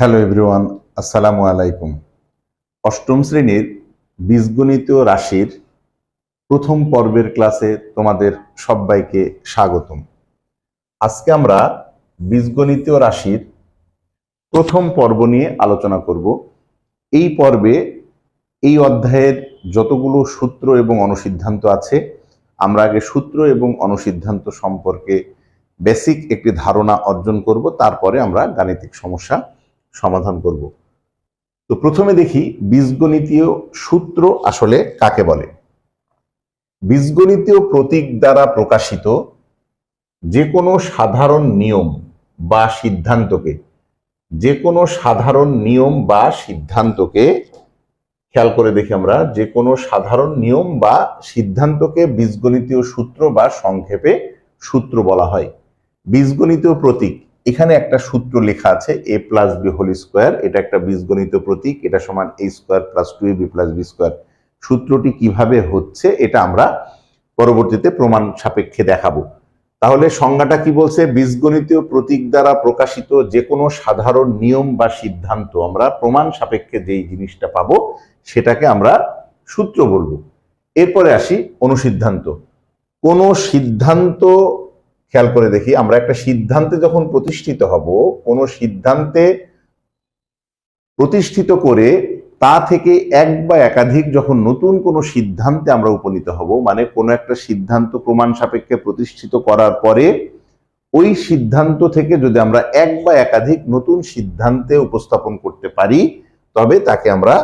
Hello everyone, আসসালামু আলাইকুম। অষ্টম শ্রেণীর বীজগণিতীয় রাশির প্রথম পর্বের ক্লাসে তোমাদের সবাইকে স্বাগতম। আজকে আমরা বীজগণিতীয় রাশির প্রথম পর্ব নিয়ে আলোচনা করব। এই পর্বে এই অধ্যায়ের যতগুলো সূত্র এবং অনুসিদ্ধান্ত আছে, আমরা আগে সূত্র এবং অনুসিদ্ধান্ত সম্পর্কে বেসিক একটি ধারণা অর্জন করব, তারপরে আমরা গাণিতিক সমস্যা সমাধান করব। তো প্রথমে দেখি বীজগণিতীয় সূত্র আসলে কাকে বলে। বীজগণিতীয় প্রতীক দ্বারা প্রকাশিত যে কোনো সাধারণ নিয়ম বা সিদ্ধান্তকে খেয়াল করে দেখি আমরা, যে কোনো সাধারণ নিয়ম বা সিদ্ধান্তকে বীজগণিতীয় সূত্র বা সংক্ষেপে সূত্র বলা হয়। বীজগণিতীয় প্রতীক, এখানে একটা সূত্র লেখা আছে a plus B whole square, এটা একটা বীজগণিতীয় প্রতীক, এটা সমান a square plus 2ab plus B square. সূত্রটি কিভাবে হচ্ছে এটা আমরা পরবর্তীতে প্রমাণ সাপেক্ষে দেখাবো। তাহলে সংজ্ঞাটা কি বলছে? বীজগণিতীয় প্রতীক দ্বারা প্রকাশিত যে কোনো সাধারণ নিয়ম বা সিদ্ধান্ত আমরা প্রমাণ সাপেক্ষে যেই জিনিসটা পাবো সেটাকে আমরা সূত্র বলবো। এরপরে আসি অনুসিদ্ধান্ত। কোন সিদ্ধান্ত, খেয়াল করে দেখি, আমরা একটা সিদ্ধান্তে যখন প্রতিষ্ঠিত হব, কোন সিদ্ধান্তে প্রতিষ্ঠিত করে তা থেকে এক বা একাধিক যখন নতুন কোনো সিদ্ধান্তে আমরা উপনীত হব, মানে কোনো একটা সিদ্ধান্ত প্রমাণ সাপেক্ষে প্রতিষ্ঠিত করার পরে ওই সিদ্ধান্ত থেকে যদি আমরা এক বা একাধিক নতুন সিদ্ধান্তে উপস্থাপন করতে পারি, তবে তাকে আমরা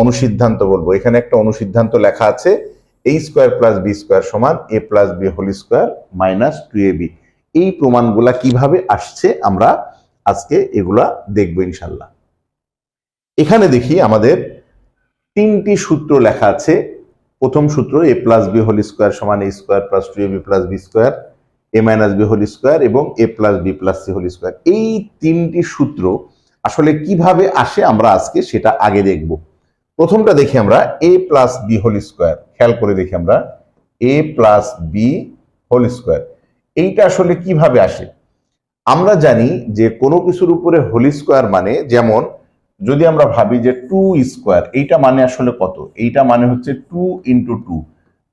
অনুসিদ্ধান্ত বলবো। এখানে একটা অনুসিদ্ধান্ত লেখা আছে a square plus B square সমান a plus B whole square minus 2ab। এই প্রমাণগুলা কিভাবে আসছে আমরা আজকে এগুলা দেখবো ইনশাল্লাহ। এখানে দেখি আমাদের তিনটি সূত্র লেখা আছে। প্রথম সূত্র a plus B whole square সমান a square plus 2ab plus B square, a minus B whole square এবং a plus B plus C whole square. এই তিনটি সূত্র আসলে কিভাবে আসে আমরা আজকে সেটা আগে দেখব। প্রথমটা দেখি আমরা a plus B whole square, খেয়াল করে দেখি আমরা a plus B whole square, এইটা আসলে কিভাবে আসে। আমরা জানি যে কোনো কিছুর উপরে হোল স্কোয়ার মানে, যেমন যদি আমরা ভাবি যে 2 স্কোয়ার, এইটা মানে আসলে কত? এইটা মানে হচ্ছে 2 ইন্টু 2,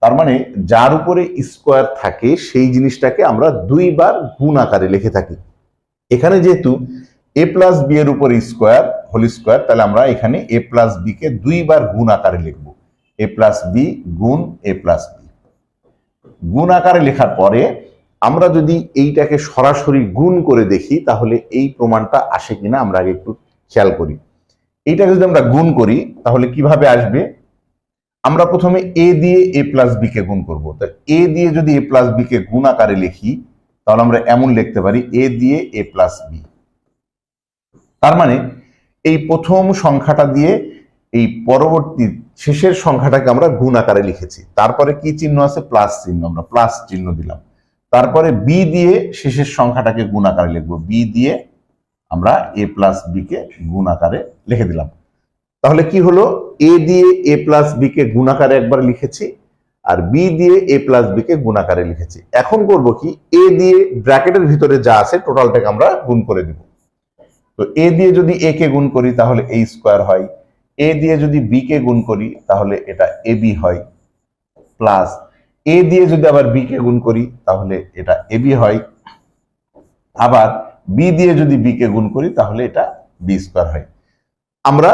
তার মানে যার উপরে স্কোয়ার থাকে সেই জিনিসটাকে আমরা দুইবার গুণ আকারে লিখে থাকি। এখানে যেহেতু a প্লাস বি এর উপর স্কোয়ার হোল স্কোয়ার, তাহলে আমরা এখানে a প্লাস বি কে দুইবার গুণ আকারে লিখবো। a প্লাস বি গুণ a প্লাস বি, গুণ আকারে লেখার পরে আমরা যদি এইটাকে সরাসরি গুণ করে দেখি তাহলে এই প্রমাণটা আসে কিনা আমরা আগে একটু খেয়াল করি। এইটাকে যদি আমরা গুণ করি তাহলে কিভাবে আসবে? আমরা প্রথমে a দিয়ে a প্লাস বি কে গুণ করবো। তো a দিয়ে যদি a প্লাস বি কে গুণ আকারে লিখি তাহলে আমরা এমন লিখতে পারি a দিয়ে a প্লাস বি। তার মানে এই প্রথম সংখ্যাটা দিয়ে এই পরবর্তী শেষের সংখ্যাটাকে আমরা গুণ আকারে লিখেছি। তারপরে কি চিহ্ন আছে? প্লাস চিহ্ন, আমরা প্লাস চিহ্ন দিলাম। তারপরে বি দিয়ে শেষের সংখ্যাটাকে গুণ আকারে লিখবো, বি দিয়ে আমরা a প্লাস বি কে গুণ আকারে লিখে দিলাম। তাহলে কি হলো? a দিয়ে a প্লাস বি কে গুণ আকারে একবার লিখেছি আর b দিয়ে a প্লাস বি কে গুণ আকারে লিখেছি। এখন করব কি, a দিয়ে ব্র্যাকেটের ভিতরে যা আছে টোটালটাকে আমরা গুণ করে দিব। তো a দিয়ে যদি a কে গুণ করি তাহলে a স্কোয়ার হয়, a দিয়ে যদি b কে গুণ করি তাহলে এটা ab হয়, প্লাস a দিয়ে যদি আবার b কে গুণ করি তাহলে এটা ab হয়, আবার b দিয়ে যদি b কে গুণ করি তাহলে এটা b স্কোয়ার হয়। আমরা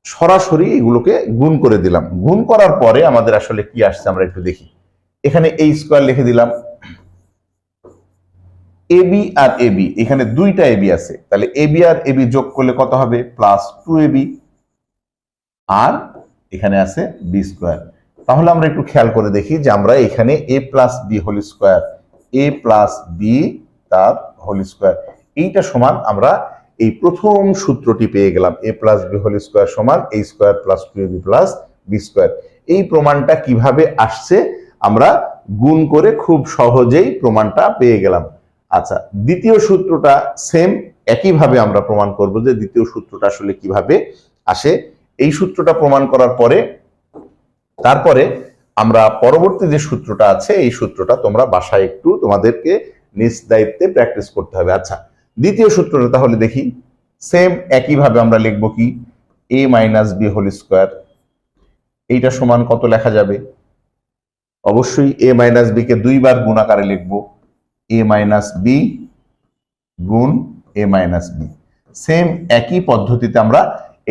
সরাসরি এগুলোকে গুণ করে দিলাম। গুণ করার পরে আমাদের আসলে কি আসছে আমরা একটু দেখি। এখানে a স্কোয়ার লিখে দিলাম, ab আর ab, এখানে দুইটা ab আছে, তাহলে ab আর ab যোগ করলে কত হবে? প্লাস 2ab, আর এখানে আছে b স্কোয়ার। তাহলে আমরা একটু খেয়াল করে দেখি যে আমরা এখানে a plus B whole square, a plus B তার হোল স্কোয়ার, এইটা সমান আমরা এই প্রথম সূত্রটি পেয়ে গেলাম। a plus B whole square সমান a square plus 2ab plus B square. এই প্রমাণটা কিভাবে আসছে আমরা গুণ করে খুব সহজেই প্রমাণটা পেয়ে গেলাম। আচ্ছা, দ্বিতীয় সূত্রটা সেম একইভাবে আমরা প্রমাণ করব যে দ্বিতীয় সূত্রটা আসলে কিভাবে আসে। এই সূত্রটা প্রমাণ করার পরে তারপরে আমরা পরবর্তী যে সূত্রটা আছে এই সূত্রটা তোমরা বাসায় একটু তোমাদেরকে নিজ দায়িত্বে প্র্যাকটিস করতে হবে। আচ্ছা, দ্বিতীয় সূত্রটা তাহলে দেখি। সেম একইভাবে আমরা লিখব কি a minus B whole square, এইটা সমান কত লেখা যাবে? অবশ্যই a মাইনাস বি কে দুইবার গুণ আকারে লিখব, a মাইনাস বি গুণ a মাইনাস বি। সেম একই পদ্ধতিতে আমরা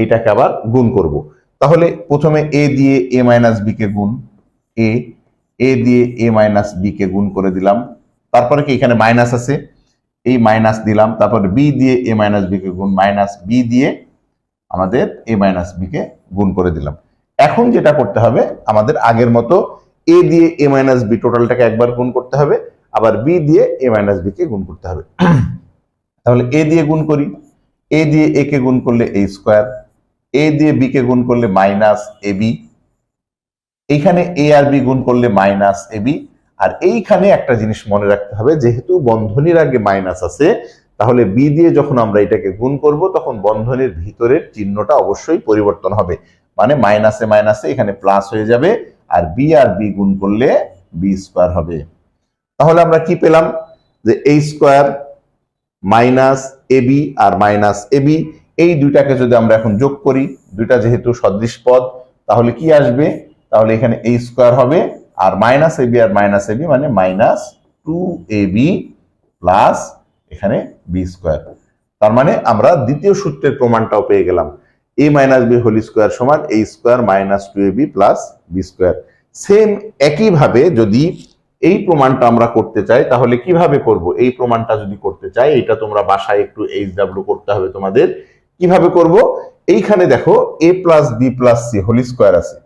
এইটাকে আবার গুণ করব। তাহলে প্রথমে a দিয়ে a মাইনাস বি কে গুণ, a দিয়ে a মাইনাস বি কে গুণ করে দিলাম, তারপরে কি এখানে মাইনাস আছে, এই মাইনাস দিলাম, তারপরে b দিয়ে a মাইনাস বি কে গুণ, মাইনাস b দিয়ে আমাদের a মাইনাস বি কে গুণ করে দিলাম। এখন যেটা করতে হবে আমাদের আগের মতো a দিয়ে a মাইনাস বি টোটালটাকে একবার গুণ করতে হবে, আবার b দিয়ে a মাইনাস বি কে গুণ করতে হবে। তাহলে a দিয়ে গুণ করি, a দিয়ে a কে গুণ করলে a স্কোয়ার, a দিয়ে b কে গুণ করলে মাইনাস ab, এইখানে a আর b গুণ করলে মাইনাস ab। আর এইখানে একটা জিনিস মনে রাখতে হবে, যেহেতু বন্ধনীর আগে মাইনাস আছে, তাহলে b দিয়ে যখন আমরা এটাকে গুণ করব তখন বন্ধনীর ভিতরের চিহ্নটা অবশ্যই পরিবর্তন হবে, মানে মাইনাসে মাইনাসে এখানে প্লাস হয়ে যাবে, আর b গুণ করলে b স্কোয়ার হবে। তাহলে আমরা কি পেলাম, যে a স্কোয়ার মাইনাস ab আর মাইনাস ab, এই দুইটাকে যদি আমরা এখন যোগ করি, দুইটা যেহেতু সদৃশ পদ, তাহলে কি আসবে, তাহলে এখানে a স্কোয়ার হবে আর মাইনাস ab আর মাইনাস ab মানে মাইনাস 2ab প্লাস এখানে b স্কোয়ার। তার মানে আমরা দ্বিতীয় সূত্রের প্রমাণটাও পেয়ে গেলাম, a minus b whole square সমান a square minus 2ab plus b square. Same একইভাবে যদি এই প্রমাণটা আমরা করতে চাই তাহলে কিভাবে করব? এই প্রমাণটা যদি করতে চাই, এটা তোমরা বাসায় একটু HW করতে হবে তোমাদের। কিভাবে করব? এইখানে দেখো a plus B plus C whole square আছে,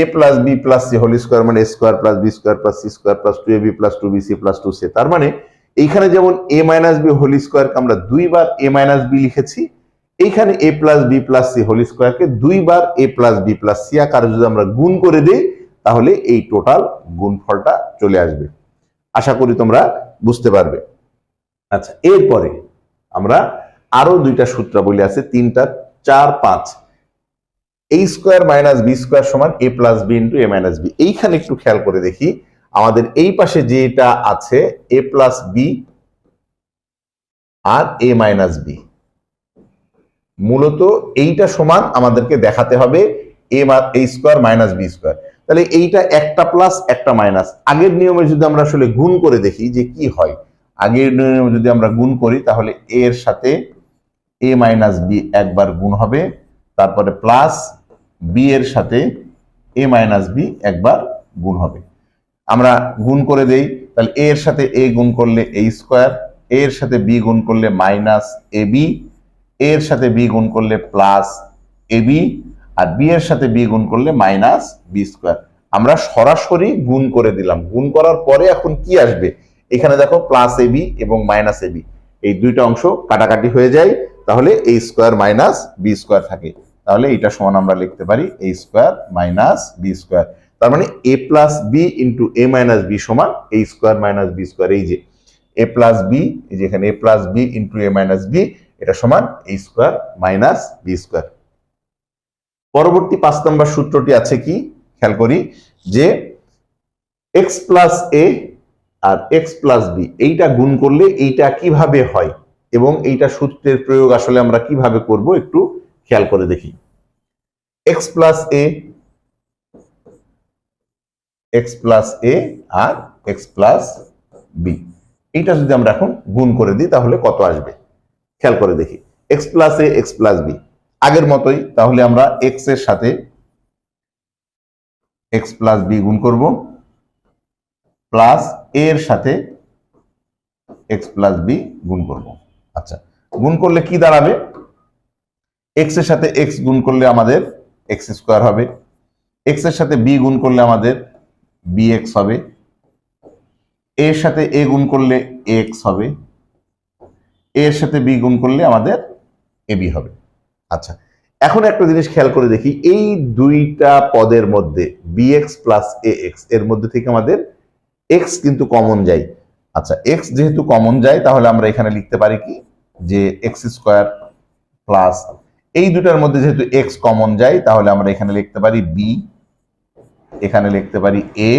a plus B plus C whole square মানে a square plus B square plus C square plus 2ab plus 2bc plus 2c। তার মানে এইখানে যেমন a মাইনাস বি হোল স্কোয়ারকে আমরা দুইবার a minus B লিখেছি, এইখানে a plus B plus C whole স্কোয়ারকে দুইবার a plus B plus C আকারে যদি আমরা গুণ করে দিই তাহলে এই টোটাল গুণফলটা চলে আসবে। আশা করি তোমরা বুঝতে পারবে। আচ্ছা, এরপরে আমরা আরো দুইটা সূত্রাবলী আছে, 3টা 4 5। a square minus B square সমান a plus B into a minus B. এইখানে একটু খেয়াল করে দেখি, আমাদের এই পাশে যেটা আছে a প্লাস বি আর a মাইনাস বি, মূলত এইটা সমান আমাদেরকে দেখাতে হবে a square minus B square. তাহলে এইটা একটা প্লাস একটা মাইনাস, আগের নিয়মে যদি আমরা আসলে গুণ করে দেখি যে কি হয়, আগের নিয়মে যদি আমরা গুণ করি তাহলে a এর সাথে a মাইনাস বি একবার গুণ হবে, তারপরে প্লাস b এর সাথে a মাইনাস বি একবার গুণ হবে। আমরা গুণ করে দেই, তাহলে a এর সাথে a গুণ করলে a স্কোয়ার, a এর সাথে b গুণ করলে মাইনাস ab, a এর সাথে b গুণ করলে প্লাস ab, আর b এর সাথে b গুণ করলে মাইনাস b স্কোয়ার। আমরা সরাসরি গুণ করে দিলাম, গুণ করার পরে এখন কি আসবে, এখানে দেখো প্লাস ab এবং মাইনাস ab, এই দুইটা অংশ কাটাকাটি হয়ে যায়, তাহলে a square minus b square থাকে। তাহলে এটা সমান আমরা লিখতে পারি a square minus b square. তার মানে a plus B into a minus b সমান a square minus b square. এই যে a প্লাস বি, এই যে এখানে a plus B into a minus b, এটা সমান a square minus b square. পরবর্তী 5 নম্বর সূত্রটি আছে কি, খেয়াল করি যে x প্লাস a আর x প্লাস বি, এইটা গুণ করলে এইটা কিভাবে হয় এবং এইটা সূত্রের প্রয়োগ আসলে আমরা কিভাবে করব একটু খেয়াল করে দেখি। x প্লাস a আর x প্লাস বি, এইটা যদি আমরা এখন গুণ করে দিই তাহলে কত আসবে খেয়াল করে দেখি। x plus a x plus b আগের মতোই, তাহলে আমরা x এর সাথে x প্লাস বি গুণ করব, প্লাস a এর সাথে x প্লাস বি গুণ করব। আচ্ছা, গুণ করলে কি দাঁড়াবে, x এর সাথে x গুণ করলে আমাদের x স্কোয়ার হবে, x এর সাথে b গুণ করলে আমাদের bx হবে, a এর সাথে a গুণ করলে ax হবে, a এর সাথে b গুণ করলে আমাদের ab হবে। আচ্ছা, এখন একটা জিনিস খেয়াল করে দেখি, এই দুইটা পদের মধ্যে bx প্লাস ax এর মধ্যে থেকে আমাদের x কিন্তু কমন যায়। আচ্ছা, x যেহেতু কমন যায় তাহলে আমরা এখানে লিখতে পারি কি যে x স্কোয়ার প্লাস, এই দুটার মধ্যে যেহেতু x কমন যায় তাহলে আমরা এখানে লিখতে পারি b, এখানে লিখতে পারি a,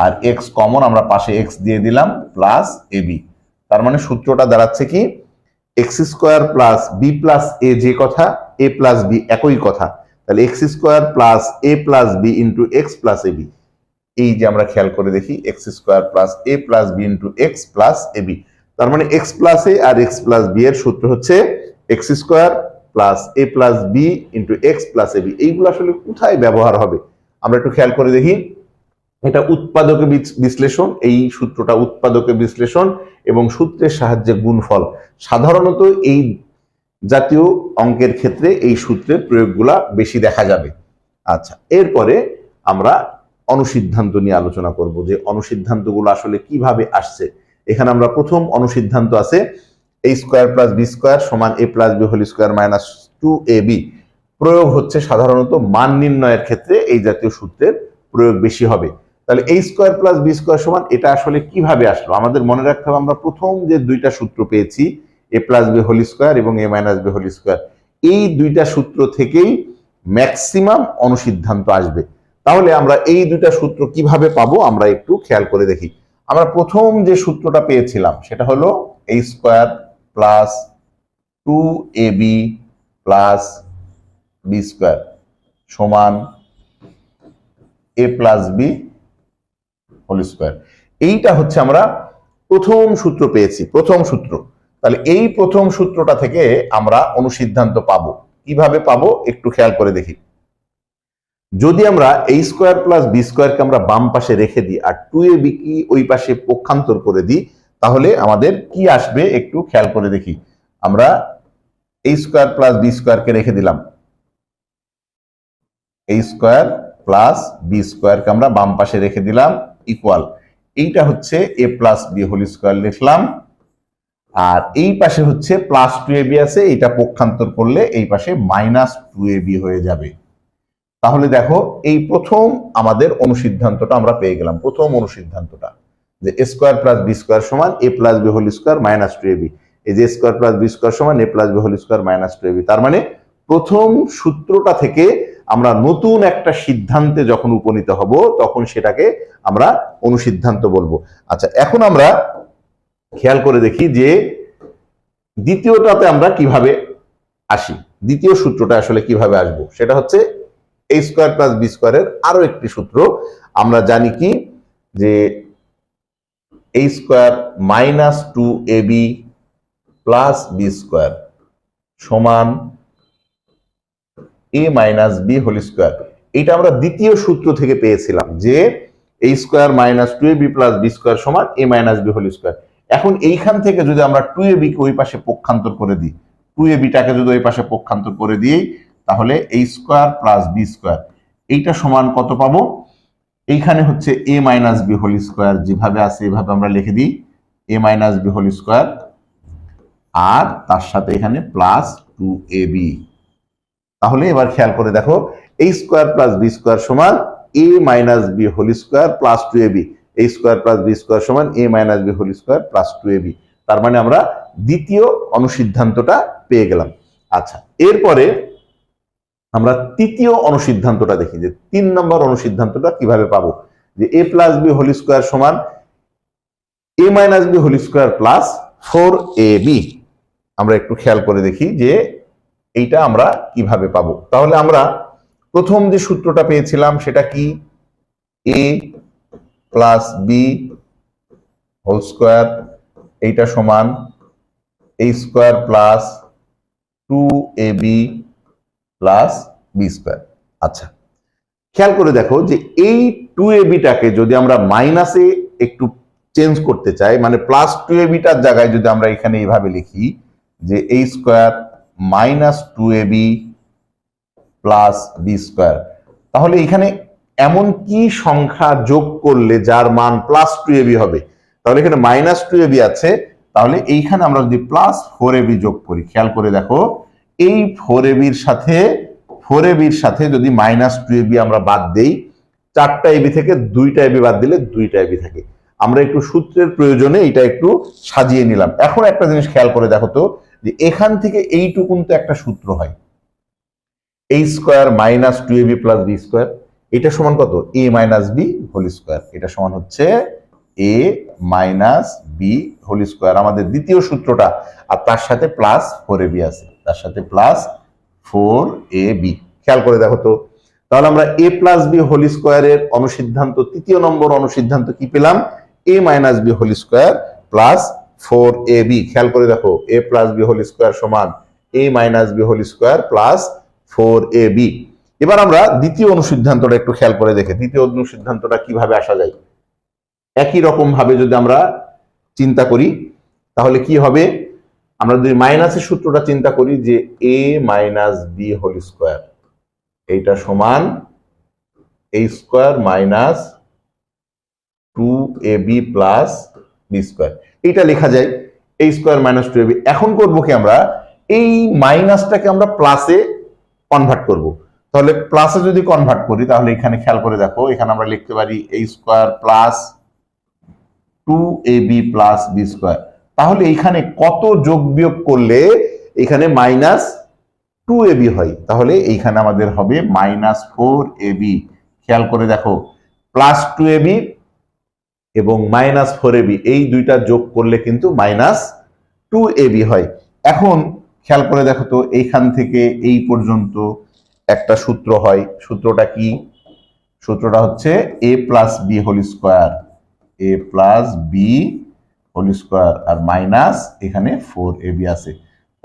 আর x কমন আমরা পাশে x দিয়ে দিলাম প্লাস ab। তার মানে সূত্রটা দাঁড়াচ্ছে কি X square plus B plus A যে কথা, এ প্লাস বি একই কথা, তাহলে X square plus A plus B into X plus A B. এই যে আমরা খেয়াল করে দেখি X square plus A plus B into X plus A B, তার মানে এক্স প্লাস এ আর এক্স প্লাস বি এর সূত্র হচ্ছে X square plus A plus B into X plus A B. এইগুলো আসলে কোথায় ব্যবহার হবে আমরা একটু খেয়াল করে দেখি। এটা উৎপাদকে বিশ্লেষণ, এই সূত্রটা উৎপাদকে বিশ্লেষণ এবং সূত্রের সাহায্যে গুণফল। সাধারণত এই জাতীয় অঙ্কের ক্ষেত্রে এই সূত্রের প্রয়োগগুলা বেশি দেখা যাবে। আচ্ছা, এরপরে আমরা অনুসিদ্ধান্ত নিয়ে আলোচনা করব যে অনুসিদ্ধান্তগুলো আসলে কিভাবে আসছে। এখানে আমরা প্রথম অনুসিদ্ধান্ত আছে A square plus B square সমান A plus B whole square minus 2ab। প্রয়োগ হচ্ছে সাধারণত মান নির্ণয়ের ক্ষেত্রে এই জাতীয় সূত্রের প্রয়োগ বেশি হবে। তাহলে এ স্কোয়ার প্লাস বি স্কোয়ার সমান এটা আসলে কিভাবে আসলো আমাদের মনে রাখতে হবে। আমরা প্রথম যে দুইটা সূত্র পেয়েছি এ প্লাস বি হোল স্কোয়ার এবং এ মাইনাস বি হোল স্কোয়ার, এই দুইটা সূত্র থেকেই ম্যাক্সিমাম অনুসিদ্ধান্ত আসবে। তাহলে আমরা এই দুইটা সূত্র কিভাবে পাবো আমরা একটু খেয়াল করে দেখি। আমরা প্রথম যে সূত্রটা পেয়েছিলাম সেটা হলো A square plus 2ab plus B square সমান A plus B whole square. এইটা হচ্ছে আমরা প্রথম সূত্র পেয়েছি, প্রথম সূত্র। তাহলে এই প্রথম সূত্রটা থেকে আমরা অনুসিদ্ধান্ত পাবো। কিভাবে পাবো একটু খেয়াল করে দেখি। যদি আমরা এ স্কোয়ার প্লাস বি স্কোয়ারকে আমরা বাম পাশে রেখে দিই আর 2ab কি ওই পাশে পক্ষান্তর করে দিই, তাহলে আমাদের কি আসবে একটু খেয়াল করে দেখি। আমরা এ স্কোয়ার প্লাস বি স্কোয়ারকে রেখে দিলাম, এ স্কোয়ার প্লাস বি স্কোয়ারকে আমরা বাম পাশে রেখে দিলাম ইকুয়াল, এইটা হচ্ছে এ প্লাস বি হোল স্কোয়ার লিখলাম, আর এই পাশে হচ্ছে প্লাস 2ab আছে, এইটা পক্ষান্তর করলে এই পাশে মাইনাস 2ab হয়ে যাবে। তাহলে দেখো এই প্রথম আমাদের অনুসিদ্ধান্তটা আমরা পেয়ে গেলাম। প্রথম অনুসিদ্ধান্তটা যে A square plus B square সমান A plus B whole square minus 2ab। এই যে স্কোয়ার প্লাস বি স্কোয়ার সমান A plus B whole square minus 2ab, তার মানে প্রথম সূত্রটা থেকে আমরা নতুন একটা সিদ্ধান্তে যখন উপনীত হব তখন সেটাকে আমরা অনুসিদ্ধান্ত বলবো। আচ্ছা, এখন আমরা খেয়াল করে দেখি যে দ্বিতীয়টাতে আমরা কিভাবে আসি, দ্বিতীয় সূত্রটা আসলে কিভাবে আসবো। সেটা হচ্ছে এ স্কোয়ার প্লাস বি স্কোয়ারের আরো একটি সূত্র। আমরা জানি কি যে A square minus 2ab plus B square সমান A minus B whole square. এটা আমরা দ্বিতীয় সূত্র থেকে পেয়েছিলাম যে A square minus 2ab plus B square সমান A minus B whole square. এখন এইখান থেকে যদি আমরা 2ab কে ওই পাশে পক্ষান্তর করে দিই, 2ab টাকে যদি ওই পাশে পক্ষান্তর করে দিই, তাহলে এ স্কোয়ার প্লাস বি স্কোয়ার এইটা সমান কত পাবো। এইখানে হচ্ছে A minus B whole square, যেভাবে আছে এভাবে আমরা লিখে দিই এ মাইনাস বি হোল স্কোয়ার, আর তার সাথে এখানে প্লাস 2ab। তাহলে এবার খেয়াল করে দেখো A square plus B square সমান A minus B whole square plus 2ab। A square plus B square সমান A minus B whole square plus 2ab। তার মানে আমরা দ্বিতীয় অনুসিদ্ধান্তটা পেয়ে গেলাম। আচ্ছা, এরপরে আমরা তৃতীয় অনুসিদ্ধান্তটা দেখি যে 3 নম্বর অনুসিদ্ধান্তটা কিভাবে পাবো। যে A plus B whole square সমান A minus B whole square plus 4ab। আমরা একটু খেয়াল করে দেখি যে এইটা আমরা কিভাবে পাবো। তাহলে আমরা প্রথম যে সূত্রটা পেয়েছিলাম সেটা কি, A plus B whole square এইটা সমান A square plus 2ab plus B square. আচ্ছা, খেয়াল করে দেখো যে এই 2ab টাকে যদি আমরা মাইনাসে একটু চেঞ্জ করতে চাই, মানে প্লাস 2ab টার জায়গায় যদি আমরা এখানে এইভাবে লিখি যে A square minus 2ab plus B square, তাহলে এখানে এমন কি সংখ্যা যোগ করলে যার মান প্লাস 2ab হবে। তাহলে এখানে মাইনাস 2ab আছে, তাহলে এইখানে আমরা যদি প্লাস 4ab যোগ করি, খেয়াল করে দেখো এই 4ab এর সাথে যদি মাইনাস 2ab আমরা বাদ দেই, 4টা ab থেকে 2টা ab বাদ দিলে 2টা ab থাকে। আমরা একটু সূত্রের প্রয়োজনে এটা একটু সাজিয়ে নিলাম। এখন একটা জিনিস খেয়াল করে দেখো তো যে এখান থেকে এইটুকুন তো একটা সূত্র হয়, A square minus 2ab plus B square, এটা সমান কত, A minus B whole square, এটা সমান হচ্ছে A minus B whole square আমাদের দ্বিতীয় সূত্রটা, আর তার সাথে প্লাস 4ab আছে, তার সাথে প্লাস 4ab। খেয়াল করে দেখো তো, তাহলে আমরা a প্লাস বি হোল স্কোয়ারের অনুসিদ্ধান্ত, তৃতীয় নম্বর অনুসিদ্ধান্ত কি পেলাম? a minus B whole square plus 4ab। খেয়াল করে দেখো, a plus B whole square সমান a minus B whole square plus 4ab। এবার আমরা দ্বিতীয় অনুসিদ্ধান্তটা একটু খেয়াল করে দেখে, দ্বিতীয় অনুসিদ্ধান্তটা কিভাবে আসা যায়। একই রকম ভাবে যদি আমরা চিন্তা করি তাহলে কি হবে? আমরা যদি মাইনাসের সূত্রটা চিন্তা করি যে a minus B whole square, এইটা সমান a square minus 2ab plus B square, এইটা লেখা যায় a স্কোয়ার মাইনাস 2ab। এখন করবো কি, আমরা এই মাইনাসটাকে আমরা প্লাসে কনভার্ট করব। তাহলে প্লাসে যদি কনভার্ট করি তাহলে এখানে খেয়াল করে দেখো, এখানে আমরা লিখতে পারি a square plus 2ab plus B square. তাহলে এইখানে কত যোগ বিয়োগ করলে এখানে মাইনাস 2ab হয়? তাহলে এইখানে আমাদের হবে মাইনাস 4ab। খেয়াল করে দেখো, প্লাস 2ab এবং মাইনাস 4ab এই দুইটা যোগ করলে কিন্তু মাইনাস 2ab হয়। এখন খেয়াল করে দেখো তো, এইখান থেকে এই পর্যন্ত একটা সূত্র হয়। সূত্রটা কি? সূত্রটা হচ্ছে a plus B whole square, a plus B whole square আর মাইনাস এখানে 4ab আছে।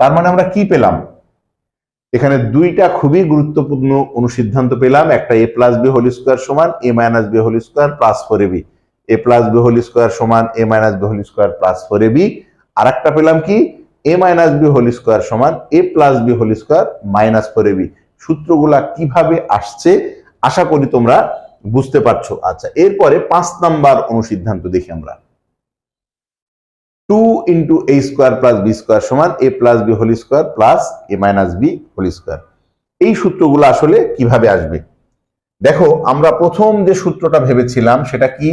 তার মানে আমরা কি পেলাম? এখানে দুইটা খুবই গুরুত্বপূর্ণ অনুসিদ্ধান্ত পেলাম। একটা a plus B whole square সমান a minus B whole square plus 4ab, a plus B whole square সমান a minus B whole square plus 4ab। আর একটা পেলাম কি? a minus B whole square সমান a plus B whole square minus 4ab। সূত্রগুলা কিভাবে আসছে আশা করি তোমরা বুঝতে পারছো। আচ্ছা, এরপরে 5 নাম্বার অনুসিদ্ধান্ত দেখি আমরা। 2 into a square plus B square সমান a plus B whole square plus a minus B whole square. এই সূত্রগুলো আসলে কিভাবে আসবে দেখো, আমরা প্রথম যে সূত্রটা ভেবেছিলাম সেটা কি?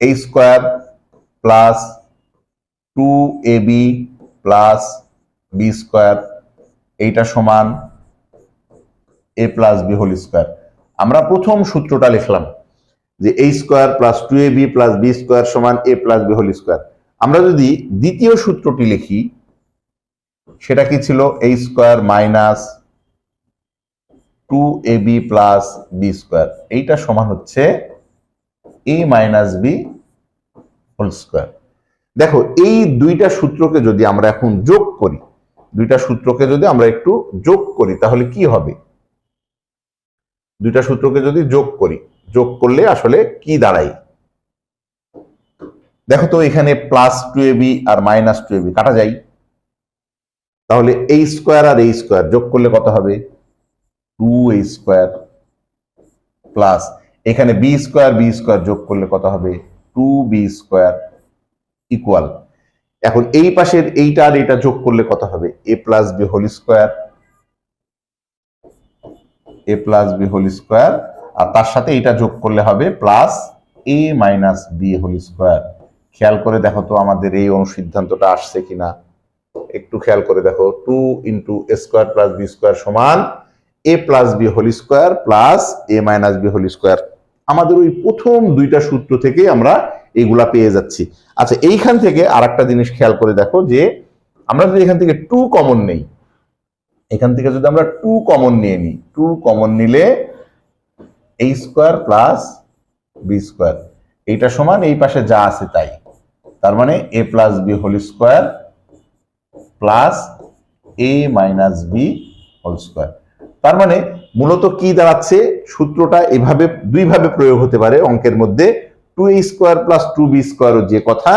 a square plus 2ab plus B square, এইটা সমান a plus B whole square. আমরা প্রথম সূত্রটা লিখলাম যে a square plus 2ab plus B square সমান a plus B whole square. আমরা যদি দ্বিতীয় সূত্রটি লিখি সেটা কি ছিল? a square minus 2ab plus B square, এইটা সমান হচ্ছে a minus B whole square. দেখো, এই দুইটা সূত্রকে যদি আমরা এখন যোগ করি, দুইটা সূত্রকে যদি আমরা একটু যোগ করি তাহলে কি হবে? দুইটা সূত্রকে যদি যোগ করি, যোগ করলে আসলে কি দাঁড়ায় দেখো তো, এখানে প্লাস 2ab আর মাইনাস 2ab কাটা যায়। তাহলে a স্কোয়ার আর a স্কোয়ার যোগ করলে কত হবে? 2a স্কোয়ার প্লাস এখানে b স্কোয়ার যোগ করলে কত হবে? 2b square equal. এখন এই পাশের এইটা আর এটা যোগ করলে কত হবে? a plus B whole square, a plus B whole square, আর তার সাথে এটা যোগ করলে হবে plus a minus B whole square. খেয়াল করে দেখো তো আমাদের এই অনুসিদ্ধান্তটা আসছে কিনা, একটু খেয়াল করে দেখো। 2 into a square plus B square সমান a plus B whole square plus a minus B whole square. আমাদের ওই প্রথম দুইটা সূত্র থেকে আমরা এগুলা পেয়ে যাচ্ছি। আচ্ছা, এইখান থেকে আর একটা জিনিস খেয়াল করে দেখো যে আমরা যদি এখান থেকে 2 কমন নেই, এখান থেকে যদি আমরা 2 কমন নিয়ে নিই, 2 কমন নিলে a square plus B square, এইটা সমান এই পাশে যা আছে তাই। তার মানে a plus B whole square plus a minus B whole square. তার মানে মূলত কি দাঁড়াচ্ছে? সূত্রটা এভাবে দুইভাবে প্রয়োগ হতে পারে অঙ্কের মধ্যে। 2a স্কোয়ার প্লাস 2b স্কোয়ারও যে কথা,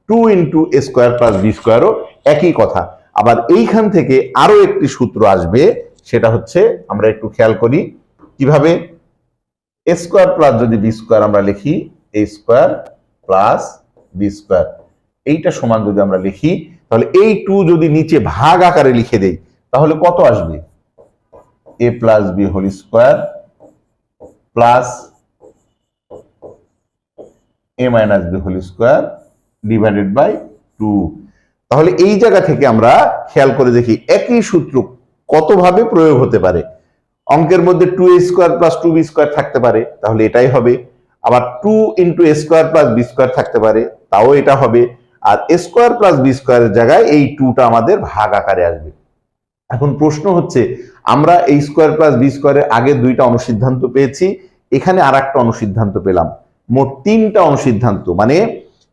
2 ইন্টু a স্কোয়ার প্লাস বি স্কোয়ারও একই কথা। আবার এইখান থেকে আরো একটি সূত্র আসবে, সেটা হচ্ছে, আমরা একটু খেয়াল করি কিভাবে। a স্কোয়ার প্লাস যদি বি স্কোয়ার আমরা লিখি a square plus B square, এইটা সমান যদি আমরা লিখি তাহলে এই 2 যদি নিচে ভাগ আকারে লিখে দেই তাহলে কত আসবে? a plus B whole square plus a minus B whole square divided by 2। তাহলে এই জায়গা থেকে আমরা খেয়াল করে দেখি একই সূত্র কতভাবে প্রয়োগ হতে পারে। অঙ্কের মধ্যে 2a square plus 2b square থাকতে পারে, তাহলে এটাই হবে। আবার 2 ইন্টু এ স্কোয়ার প্লাস বি স্কোয়ার থাকতে পারে, তাও এটা হবে। আর এ স্কোয়ার প্লাস বি স্কোয়ারের জায়গায় এই 2টা আমাদের ভাগ আকারে আসবে। এখন প্রশ্ন হচ্ছে, আমরা এই স্কোয়ার প্লাস বি স্কোয়ারের আগে 2টা অনুসিদ্ধান্ত পেয়েছি, এখানে আর একটা অনুসিদ্ধান্ত পেলাম, মোট 3টা অনুসিদ্ধান্ত। মানে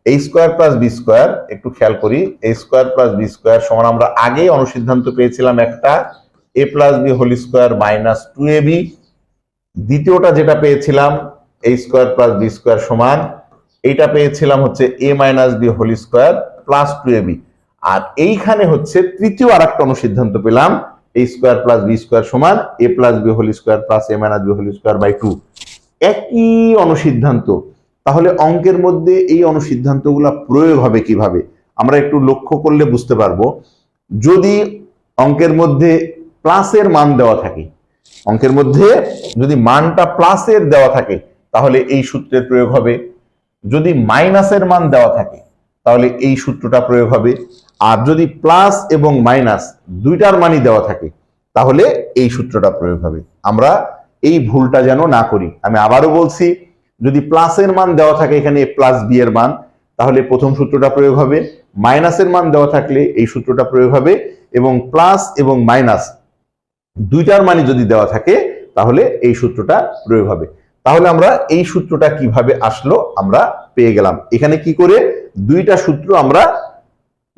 A square plus B square, একটু খেয়াল করি, A square plus B square সমান আমরা আগেই অনুসিদ্ধান্ত পেয়েছিলাম একটা, A plus B whole square minus 2ab। দ্বিতীয়টা যেটা পেয়েছিলাম A square plus B square সমান, এইটা পেয়েছিলাম হচ্ছে A minus B whole square plus 2ab। আর এইখানে হচ্ছে তৃতীয় আর একটা অনুসিদ্ধান্ত পেলাম, A square plus B square সমান A plus B whole square plus A minus B whole square by 2। একই অনুসিদ্ধান্ত, তাহলে অঙ্কের মধ্যে এই অনুসিদ্ধান্তগুলো প্রয়োগ হবে কিভাবে আমরা একটু লক্ষ্য করলে বুঝতে পারবো। যদি অঙ্কের মধ্যে প্লাসের মান দেওয়া থাকে, অঙ্কের মধ্যে যদি মানটা প্লাসের দেওয়া থাকে তাহলে এই সূত্রের প্রয়োগ হবে, যদি মাইনাসের মান দেওয়া থাকে তাহলে এই সূত্রটা প্রয়োগ হবে, আর যদি প্লাস এবং মাইনাস দুইটার মানই দেওয়া থাকে তাহলে এই সূত্রটা প্রয়োগ হবে। আমরা এই ভুলটা যেন না করি। আমি আবারও বলছি, যদি প্লাসের মান দেওয়া থাকে এখানে এ প্লাস বি এর মান, তাহলে প্রথম সূত্রটা প্রয়োগ হবে, মাইনাসের মান দেওয়া থাকলে এই সূত্রটা প্রয়োগ হবে, এবং প্লাস এবং মাইনাস দুইটার মানই যদি দেওয়া থাকে তাহলে এই সূত্রটা প্রয়োগ হবে। তাহলে আমরা এই সূত্রটা কিভাবে আসলো আমরা পেয়ে গেলাম। এখানে কি করে 2টা সূত্র আমরা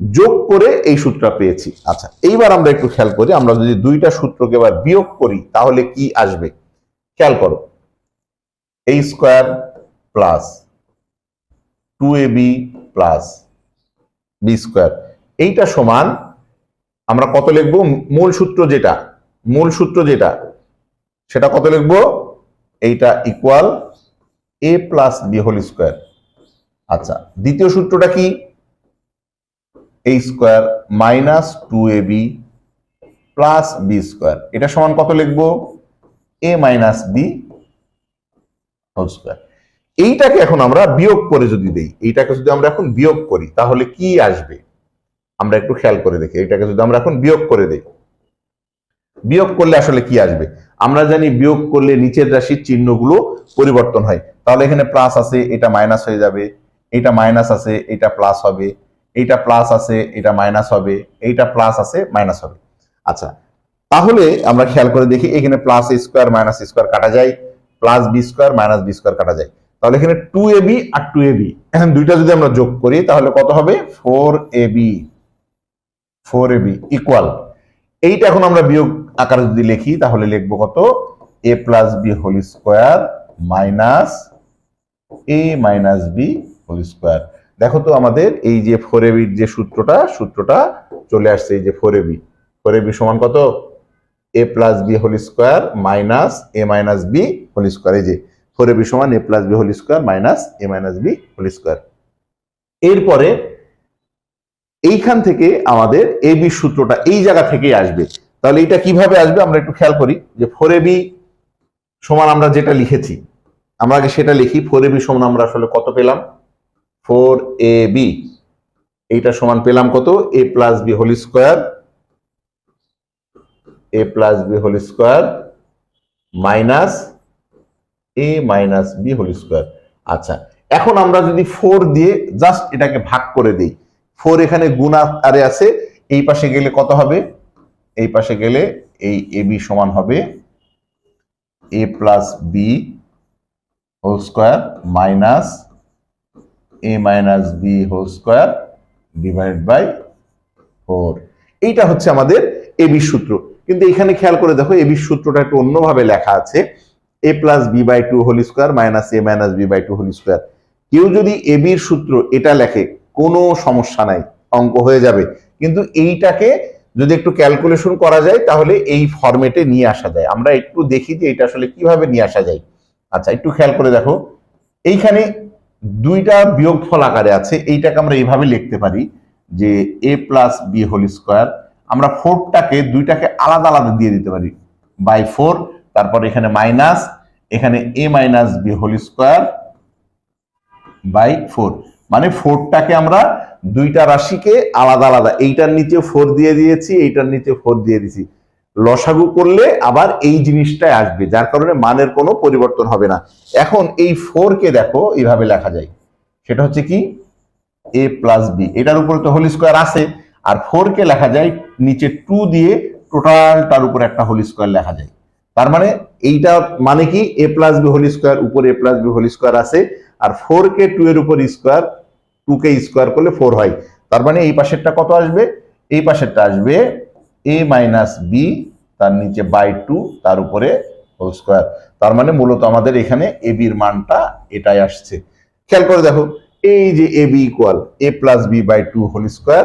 যোগ করে এই সূত্রটা পেয়েছি। আচ্ছা, এইবার আমরা একটু খেয়াল করি, আমরা যদি 2টা সূত্রকে এবার বিয়োগ করি তাহলে কি আসবে খেয়াল করো। A square plus 2ab plus B square, এইটা সমান আমরা কত লিখবো, মূল সূত্র যেটা সেটা কত লিখবো, এইটা equal A plus B whole square. আচ্ছা, দ্বিতীয় সূত্রটা কি, A square minus 2ab plus B square, এটা সমান কত লিখবো, A minus B whole square. এইটাকে এখন আমরা বিয়োগ করে যদি দেই, এইটাকে যদি আমরা এখন বিয়োগ করি তাহলে কি আসবে আমরা একটু খেয়াল করে দেখি। এটাকে যদি আমরা এখন বিয়োগ করে দেই, বিয়োগ করলে আসলে কি আসবে আমরা জানি, বিয়োগ করলে নিচের রাশির চিহ্নগুলো পরিবর্তন হয়। তাহলে এখানে প্লাস আছে, এটা মাইনাস হয়ে যাবে, এটা মাইনাস আছে, এটা প্লাস হবে, এইটা প্লাস আছে, এটা মাইনাস হবে, এইটা প্লাস আছে, মাইনাস হবে। আচ্ছা, তাহলে আমরা খেয়াল করে দেখি, এখানে plus a square minus square কাটা যায়, plus B square minus B square কাটা যায়। তাহলে এখানে 2ab আর 2ab এখন দুইটা যদি আমরা যোগ করি তাহলে কত হবে, 4ab ইকুয়াল, এইটা এখন আমরা বিয়োগ আকারে যদি লিখি তাহলে লিখবো কত, A plus B whole square minus A minus B whole square. দেখো তো আমাদের এই যে 4ab যে সূত্রটা চলে আসছে, এই যে 4ab সমান কত, A plus B whole square minus A minus B whole square. এই যে 4ab সমান A plus B whole square minus A minus B whole square. এরপরে এইখান থেকে আমাদের এ বি সূত্রটা এই জায়গা থেকেই আসবে। তাহলে এটা কিভাবে আসবে আমরা একটু খেয়াল করি, যে 4ab সমান আমরা যেটা লিখেছি, আমরা আগে সেটা লিখি। 4ab সমান আমরা আসলে কত পেলাম, 4ab এইটা সমান পেলাম কত, A plus B whole square, A plus B whole square minus A minus B whole square. আচ্ছা, এখন আমরা যদি 4 দিয়ে জাস্ট এটাকে ভাগ করে দিই, 4 এখানে গুণ আকারে আছে, এই পাশে গেলে কত হবে, এই পাশে গেলে এই এ বি সমান হবে A plus B whole square minus A minus B whole square divide by 4। এইটা হচ্ছে আমাদের এ বি সূত্র। কিন্তু এখানে খেয়াল করে দেখো, এ বি সূত্রটা একটু অন্যভাবে লেখা আছে, A plus B by 2 whole square minus A minus B by 2 whole square. কেউ যদি এ বির সূত্র এটা লেখে কোনো সমস্যা নাই, অঙ্ক হয়ে যাবে। কিন্তু এইটাকে যদি একটু ক্যালকুলেশন করা যায় তাহলে এই ফরম্যাটে নিয়ে আসা যায়। আমরা একটু দেখি যে এটা আসলে কিভাবে নিয়ে আসা যায়। আচ্ছা, একটু খেয়াল করে দেখো, এইখানে 2টা বিয়োগফল আকারে আছে, এইটাকে আমরা এইভাবে লিখতে পারি যে A plus B whole square, আমরা 4টাকে 2টাকে আলাদা আলাদা দিয়ে দিতে পারি বাই 4, তারপর এখানে মাইনাস, এখানে A minus B whole square by 4। মানে 4টাকে আমরা 2টা রাশিকে আলাদা আলাদা, এইটার নিচে 4 দিয়ে দিয়েছি, এইটার নিচে 4 দিয়ে দিয়েছি। লসাগু করলে আবার এই জিনিসটাই আসবে, যার কারণে মানের কোনো পরিবর্তন হবে না। এখন এই 4 কে দেখো এইভাবে লেখা যায়, সেটা হচ্ছে কি a প্লাস বি, এটার উপরে তো হোল স্কোয়ার আছে, আর 4 কে লেখা যায় নিচে 2 দিয়ে টোটালটার উপরে একটা হোল স্কোয়ার লেখা যায়। তার মানে এইটা মানে কি a plus B whole square, উপরে a plus B whole square আছে, আর 4 কে 2 এর উপর স্কোয়ার, 2 কে স্কোয়ার করলে 4 হয়। তার মানে এই পাশেরটা কত আসবে, এই পাশেরটা আসবে a মাইনাস বি তার নিচে বাই 2 তার উপরে হোল স্কোয়ার। তার মানে মূলত আমাদের এখানে এ বির মানটা এটাই আসছে। খেয়াল করে দেখো, এই যে A B equal A plus B by 2 whole square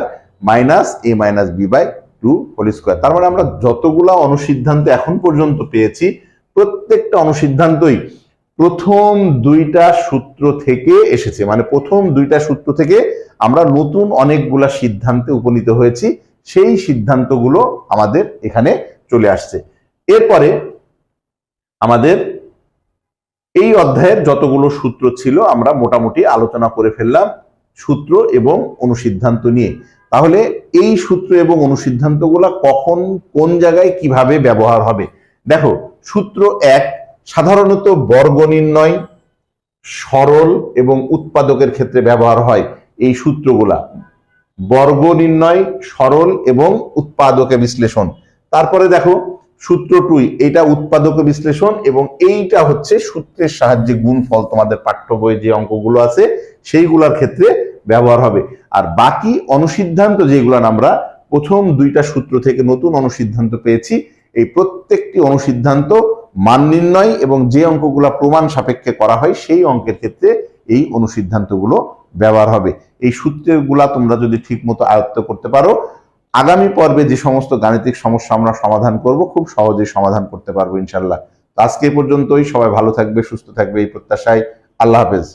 minus A minus B by 2 whole square. তার মানে আমরা যতগুলা অনুসিদ্ধান্ত এখন পর্যন্ত পেয়েছি, প্রত্যেকটা অনুসিদ্ধান্তই প্রথম দুইটা সূত্র থেকে এসেছে। মানে প্রথম দুইটা সূত্র থেকে আমরা নতুন অনেকগুলা সিদ্ধান্তে উপনীত হয়েছি, সেই সিদ্ধান্তগুলো আমাদের এখানে চলে আসছে। এরপরে আমাদের এই অধ্যায়ের যতগুলো সূত্র ছিল আমরা মোটামুটি আলোচনা করে ফেললাম সূত্র এবং অনুসিদ্ধান্ত নিয়ে। তাহলে এই সূত্র এবং অনুসিদ্ধান্তগুলো কখন কোন জায়গায় কিভাবে ব্যবহার হবে, দেখো সূত্র 1 সাধারণত বর্গ নির্ণয়, সরল এবং উৎপাদকের ক্ষেত্রে ব্যবহার হয়। এই সূত্রগুলা বর্গ নির্ণয়, সরল এবং উৎপাদকে বিশ্লেষণ। তারপরে দেখো সূত্র 2, এটা উৎপাদক বিশ্লেষণ, এবং এইটা হচ্ছে সূত্রের সাহায্যে গুণফল, তোমাদের পাঠ্য বইয়ে যে অঙ্কগুলো আছে সেইগুলোর ক্ষেত্রে ব্যবহার হবে। আর বাকি অনুসিদ্ধান্ত যেগুলো আমরা প্রথম দুইটা সূত্র থেকে নতুন অনুসিদ্ধান্ত পেয়েছি, এই প্রত্যেকটি অনুসিদ্ধান্ত মান নির্ণয় এবং যে অঙ্কগুলো প্রমাণ সাপেক্ষে করা হয় সেই অঙ্কের ক্ষেত্রে এই অনুসিদ্ধান্তগুলো ব্যবহার হবে। এই সূত্রগুলা তোমরা যদি ঠিক মতো আয়ত্ত করতে পারো, আগামী পর্বে যে সমস্ত গাণিতিক সমস্যা আমরা সমাধান করব খুব সহজেই সমাধান করতে পারবো ইনশাল্লাহ। আজকে পর্যন্তই, সবাই ভালো থাকবে, সুস্থ থাকবে এই প্রত্যাশায়। আল্লাহ হাফেজ।